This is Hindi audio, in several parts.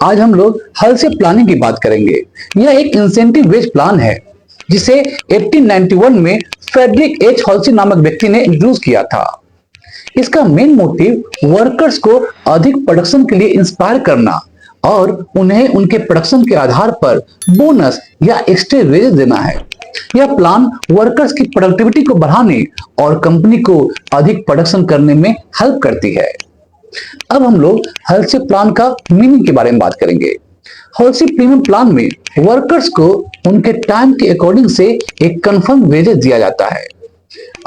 आज हम लोग होलसेल प्लानिंग की बात करेंगे। यह एक इंसेंटिव बेस्ड प्लान है जिसे 1891 में फ्रेडरिक एच हॉलसी नामक व्यक्ति ने इंट्रोड्यूस किया था। इसका मेन मोटिव वर्कर्स को अधिक प्रोडक्शन के लिए इंस्पायर करना और उन्हें उनके प्रोडक्शन के आधार पर बोनस या एक्स्ट्रा वेजेस देना है। यह प्लान वर्कर्स की प्रोडक्टिविटी को बढ़ाने और कंपनी को अधिक प्रोडक्शन करने में हेल्प करती है। अब हम लोग होलसेल प्लान का मीनिंग के बारे में बात करेंगे। होलसेल प्रीमियम प्लान में वर्कर्स को उनके टाइम के अकॉर्डिंग से एक कंफर्म वेजेस दिया जाता है।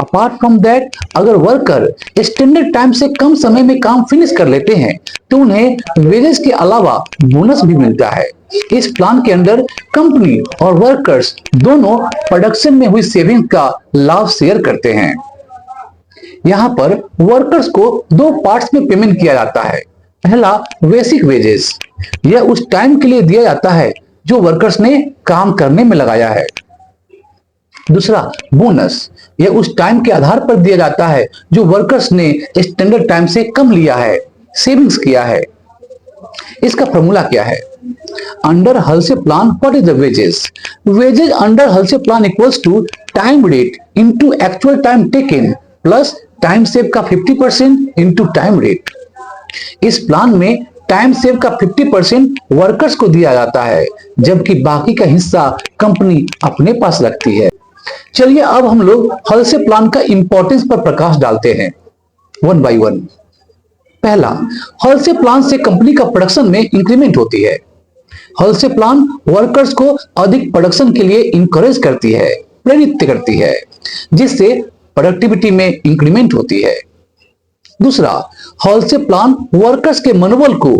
अपार्ट फ्रॉम दैट, अगर वर्कर स्टैंडर्ड टाइम से कम समय में काम फिनिश कर लेते हैं तो उन्हें वेजेस के अलावा बोनस भी मिलता है। इस प्लान के अंदर कंपनी और वर्कर्स दोनों प्रोडक्शन में हुई सेविंग का लाभ शेयर करते हैं। यहाँ पर वर्कर्स को दो पार्ट्स में पेमेंट किया जाता है। पहला, बेसिक वेजेस, यह उस टाइम के लिए दिया जाता है जो वर्कर्स ने काम करने में लगाया है। दूसरा, बोनस, यह उस टाइम के आधार पर दिया जाता है जो वर्कर्स ने स्टैंडर्ड टाइम से कम लिया है, सेविंग्स किया है। इसका फॉर्मूला क्या है? Under Halsey plan what is the wages? Wages under Halsey plan equals to time rate into actual time taken plus time save का 50% इनटू टाइम रेट। इस प्लान में टाइम सेव का 50% वर्कर्स को दिया जाता है जबकि बाकी का हिस्सा कंपनी अपने पास रखती है। चलिए अब हम लोग होलसेल प्लान का इंपॉर्टेंस पर प्रकाश डालते हैं वन बाय वन। पहला, होलसेल प्लान से कंपनी का प्रोडक्शन में इंक्रीमेंट होती है। होलसेल प्लान वर्कर्स को अधिक प्रोडक्शन के लिए इंकरेज करती है, प्रेरित करती है, जिससे प्रोडक्टिविटी में इंक्रीमेंट होती है। दूसरा, होलसेल प्लान वर्कर्स के मनोबल को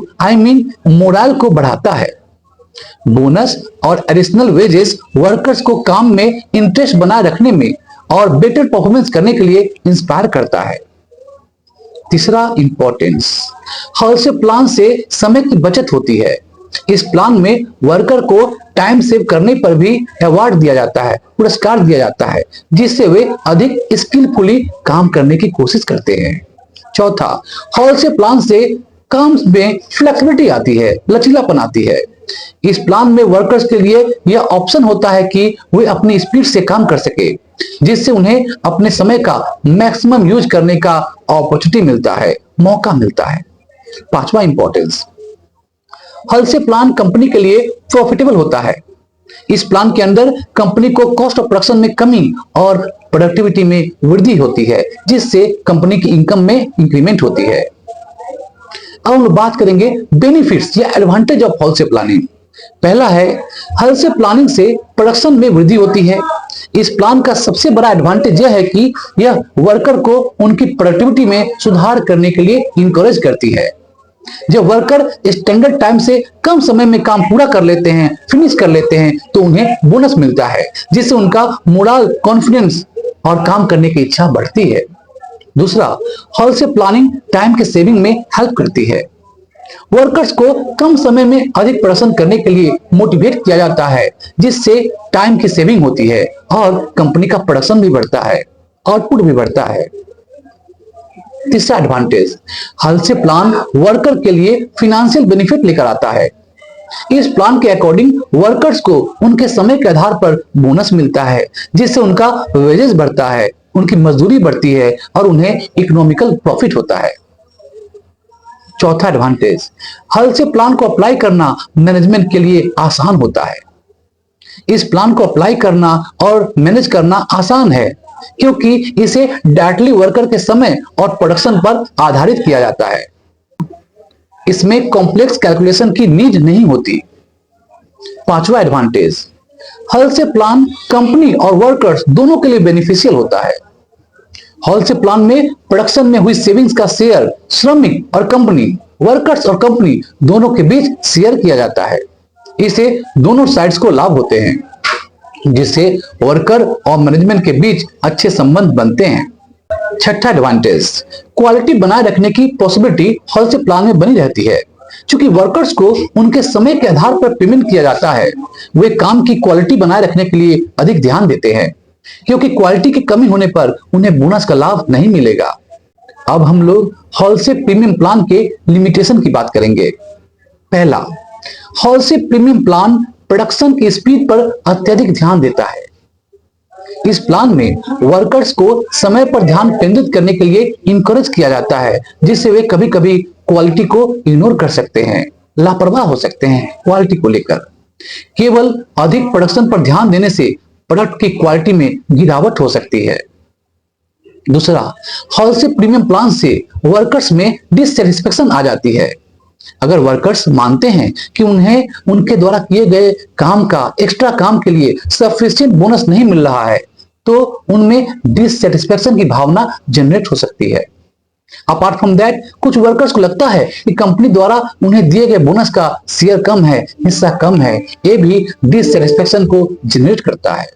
मोरल को बढ़ाता है। बोनस और एडिशनल वेजेस वर्कर्स को काम में इंटरेस्ट बनाए रखने में और बेटर परफॉर्मेंस करने के लिए इंस्पायर करता है। तीसरा इंपॉर्टेंस, होलसेल प्लान से समय की बचत होती है। इस प्लान में वर्कर को टाइम सेव करने पर भी अवार्ड दिया जाता है, पुरस्कार दिया जाता है, जिससे वे अधिक स्किलफुली काम करने की कोशिश करते हैं। चौथा, होलसेल प्लान से काम में फ्लेक्सिबिलिटी आती है, लचीलापन आती है। इस प्लान में वर्कर्स के लिए यह ऑप्शन होता है कि वे अपनी स्पीड से काम कर सके, जिससे उन्हें अपने समय का मैक्सिमम यूज करने का अपॉर्चुनिटी मिलता है, मौका मिलता है। पांचवा इंपॉर्टेंस, होलसेल प्लान कंपनी के लिए प्रॉफिटेबल होता है। इस प्लान के अंदर कंपनी को कॉस्ट ऑफ प्रोडक्शन में कमी और प्रोडक्टिविटी में वृद्धि होती है, जिससे कंपनी की इनकम में इंक्रीमेंट होती है। अब हम बात करेंगे बेनिफिट्स या एडवांटेज ऑफ होलसेल प्लानिंग। पहला है, होलसेल प्लानिंग से प्रोडक्शन में वृद्धि होती है। इस प्लान का सबसे बड़ा एडवांटेज यह है कि यह वर्कर को उनकी प्रोडक्टिविटी में सुधार करने के लिए इंकरेज करती है। जब वर्कर स्टैंडर्ड टाइम से कम समय में काम पूरा कर लेते हैं, फिनिश कर लेते हैं, तो उन्हें बोनस मिलता है, जिससे उनका मोरल, कॉन्फिडेंस और काम करने की इच्छा बढ़ती है। दूसरा, होलसेल प्लानिंग टाइम के सेविंग में हेल्प करती है। वर्कर्स को कम समय में अधिक प्रोडक्शन करने के लिए मोटिवेट किया जाता है, जिससे टाइम की सेविंग होती है और कंपनी का प्रोडक्शन भी बढ़ता है, आउटपुट भी बढ़ता है। तीसरा एडवांटेज, होलसेल प्लान वर्कर के लिए फाइनेंशियल बेनिफिट लेकर आता है। इस प्लान के अकॉर्डिंग वर्कर्स को उनके समय के आधार पर बोनस मिलता है, जिससे उनका वेजेस बढ़ता है, उनकी मजदूरी बढ़ती है और उन्हें इकोनॉमिकल प्रॉफिट होता है। चौथा एडवांटेज, होलसेल प्लान को अप्लाई करना मैनेजमेंट के लिए आसान होता है। इस प्लान को अप्लाई करना और मैनेज करना आसान है क्योंकि इसे डायरेक्टली वर्कर के समय और प्रोडक्शन पर आधारित किया जाता है। इसमें कॉम्प्लेक्स कैलकुलेशन की नीड नहीं होती। पांचवा एडवांटेज, होलसेल प्लान कंपनी और वर्कर्स दोनों के लिए बेनिफिशियल होता है। होलसेल प्लान में प्रोडक्शन में हुई सेविंग्स का शेयर श्रमिक और कंपनी, वर्कर्स और कंपनी दोनों के बीच शेयर किया जाता है। इससे दोनों साइड्स को लाभ होते हैं, जिससे वर्कर और मैनेजमेंट के बीच अच्छे संबंध बनते हैं। छठा एडवांटेज, क्वालिटी बनाए रखने की पॉसिबिलिटी होलसेल प्लान में बनी रहती है। क्योंकि वर्कर्स को उनके समय के आधार पर पेमेंट किया जाता है, वे काम की क्वालिटी बनाए रखने के लिए अधिक ध्यान देते हैं, क्योंकि क्वालिटी की कमी होने पर उन्हें बोनस का लाभ नहीं मिलेगा। अब हम लोग होलसेल प्रीमियम प्लान के लिमिटेशन की बात करेंगे। पहला, हॉलसे प्रीमियम प्लान प्रोडक्शन की स्पीड पर अत्यधिक ध्यान देता है। इस प्लान में वर्कर्स को समय पर ध्यान केंद्रित करने के लिए इंकरेज किया जाता है, जिससे वे कभी कभी क्वालिटी को इग्नोर कर सकते हैं, लापरवाह हो सकते हैं क्वालिटी को लेकर। केवल अधिक प्रोडक्शन पर ध्यान देने से प्रोडक्ट की क्वालिटी में गिरावट हो सकती है। दूसरा, हॉलसे प्रीमियम प्लान से वर्कर्स में डिससेटिस्फेक्शन आ जाती है। अगर वर्कर्स मानते हैं कि उन्हें उनके द्वारा किए गए काम का एक्स्ट्रा काम के लिए सफिशिएंट बोनस नहीं मिल रहा है, तो उनमें डिससेटिस्फेक्शन की भावना जनरेट हो सकती है। अपार्ट फ्रॉम दैट, कुछ वर्कर्स को लगता है कि कंपनी द्वारा उन्हें दिए गए बोनस का शेयर कम है, हिस्सा कम है। ये भी डिससेटिस्फेक्शन को जनरेट करता है।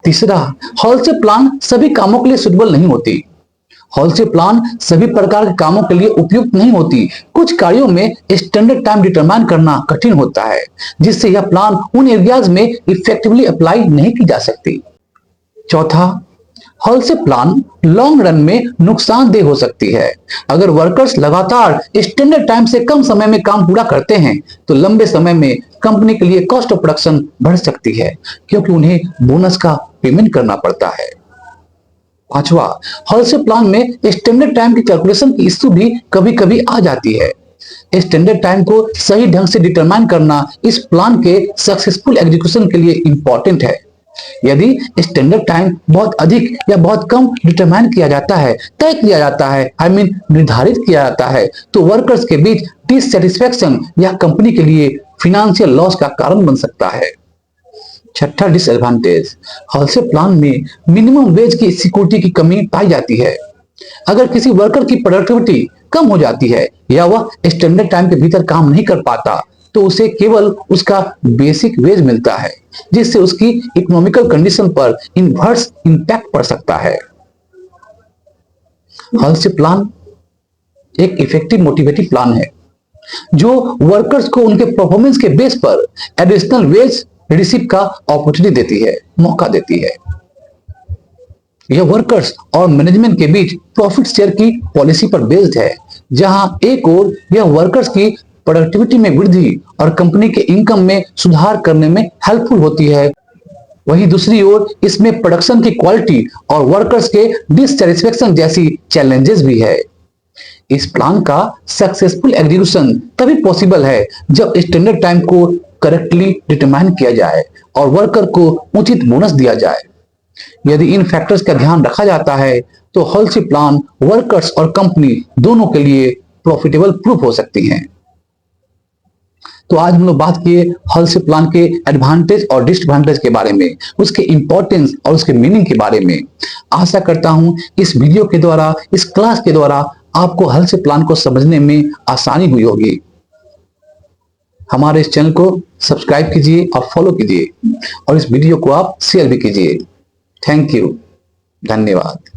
तीसरा, हॉलसे प्लान सभी कामों के लिए सुटेबल नहीं होती। हॉलसे प्लान सभी प्रकार के कामों के लिए उपयुक्त नहीं होती। कुछ कार्यों में स्टैंडर्ड टाइम डिटरमाइन करना कठिन होता है, जिससे यह प्लान उन एरियाज में इफेक्टिवली अप्लाई नहीं की जा सकती। चौथा, हॉलसे प्लान लॉन्ग रन में नुकसानदेह हो सकती है। अगर वर्कर्स लगातार स्टैंडर्ड टाइम से कम समय में काम पूरा करते हैं, तो लंबे समय में कंपनी के लिए कॉस्ट ऑफ प्रोडक्शन बढ़ सकती है, क्योंकि उन्हें बोनस का पेमेंट करना पड़ता है। पांचवा, हॉलसे प्लान में स्टैंडर्ड टाइम की कैलकुलेशन की इश्यू भी कभी कभी आ जाती है। स्टैंडर्ड टाइम को सही ढंग से डिटरमाइन करना इस प्लान के सक्सेसफुल एग्जीक्यूशन के लिए इंपॉर्टेंट है। यदि स्टैंडर्ड टाइम बहुत अधिक या बहुत कम डिटरमाइन किया जाता है, तय किया जाता है, निर्धारित किया जाता है, तो वर्कर्स के बीच डिससेटिस्फेक्शन या कंपनी के लिए फिनेंशियल लॉस का कारण बन सकता है। छठा डिसएडवांटेज, हॉलसे प्लान में मिनिमम वेज की सिक्योरिटी की कमी पाई जाती है। अगर किसी वर्कर की प्रोडक्टिविटी कम हो जाती है या वह स्टैंडर्ड टाइम के भीतर काम नहीं कर पाता, तो उसे केवल उसका बेसिक वेज मिलता है, जिससे उसकी इकोनॉमिकल कंडीशन पर इनवर्स इंपैक्ट पड़ सकता है। हॉलसे प्लान एक इफेक्टिव मोटिवेटिव प्लान है, जो वर्कर्स को उनके परफॉर्मेंस के बेस पर एडिशनल वेज रिसीव का अपॉर्चुनिटी देती है, मौका देती है। यह वर्कर्स और मैनेजमेंट के बीच प्रॉफिट शेयर की पॉलिसी पर बेस्ड है, जहां एक ओर यह वर्कर्स की प्रोडक्टिविटी में वृद्धि और कंपनी के इनकम में सुधार करने में हेल्पफुल होती है, वहीं दूसरी ओर इसमें प्रोडक्शन की क्वालिटी और वर्कर्स के डिससैटिस्फैक्शन जैसी चैलेंजेस भी है। इस प्लान का सक्सेसफुल एग्जीक्यूशन तभी पॉसिबल है जब स्टैंडर्ड टाइम को करेक्टली डिटरमाइन किया जाए और वर्कर को उचित बोनस दिया जाए। यदि इन फैक्टर्स का ध्यान रखा जाता है, तो हॉलसे प्लान वर्कर्स और कंपनी दोनों के लिए प्रॉफिटेबल प्रूफ हो सकती हैं। तो आज हम लोग बात किए हॉलसे प्लान के एडवांटेज और डिसएडवांटेज के बारे में, उसके इंपॉर्टेंस और उसके मीनिंग के बारे में। आशा करता हूं इस वीडियो के द्वारा, इस क्लास के द्वारा आपको हॉलसे प्लान को समझने में आसानी हुई होगी। हमारे इस चैनल को सब्सक्राइब कीजिए और फॉलो कीजिए, और इस वीडियो को आप शेयर भी कीजिए। थैंक यू, धन्यवाद।